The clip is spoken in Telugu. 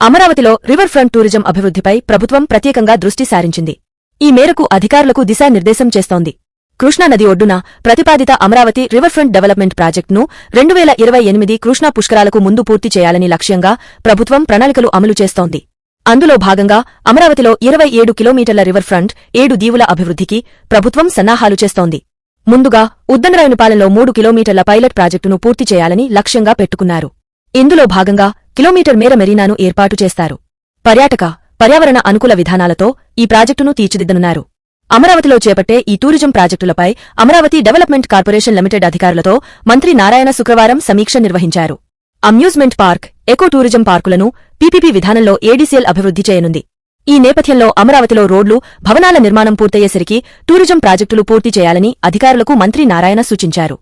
అమరావతిలో రివర్ ఫ్రంట్ టూరిజం అభివృద్ధిపై ప్రభుత్వం ప్రత్యేకంగా దృష్టి సారించింది. ఈ మేరకు అధికారులకు దిశానిర్దేశం చేస్తోంది. కృష్ణానది ఒడ్డున ప్రతిపాదిత అమరావతి రివర్ ఫ్రంట్ డెవలప్మెంట్ ప్రాజెక్టును 2028 కృష్ణా పుష్కరాలకు ముందు పూర్తి చేయాలని లక్ష్యంగా ప్రభుత్వం ప్రణాళికలు అమలు చేస్తోంది. అందులో భాగంగా అమరావతిలో 27 కిలోమీటర్ల రివర్ ఫ్రంట్ 7 దీవుల అభివృద్ధికి ప్రభుత్వం సన్నాహాలు చేస్తోంది. ముందుగా ఉద్దండరాయునిపాలెంలో 3 కిలోమీటర్ల పైలట్ ప్రాజెక్టును పూర్తి చేయాలని లక్ష్యంగా పెట్టుకున్నారు. ఇందులో భాగంగా కిలోమీటర్ మేర మెరీనాను ఏర్పాటు చేస్తారు. పర్యావరణ అనుకూల విధానాలతో ఈ ప్రాజెక్టును తీర్చిదిద్దనున్నారు. అమరావతిలో చేపట్టే ఈ టూరిజం ప్రాజెక్టులపై అమరావతి డెవలప్మెంట్ కార్పొరేషన్ లిమిటెడ్ అధికారులతో మంత్రి నారాయణ శుక్రవారం సమీక్ష నిర్వహించారు. అమ్యూజ్మెంట్ పార్క్, ఎకో టూరిజం పార్కులను పీపీపీ విధానంలో ఏడీసీఎల్ అభివృద్ధి చేయనుంది. ఈ నేపథ్యంలో అమరావతిలో రోడ్లు, భవనాల నిర్మాణం పూర్తయ్యేసరికి టూరిజం ప్రాజెక్టులు పూర్తి చేయాలని అధికారులకు మంత్రి నారాయణ సూచించారు.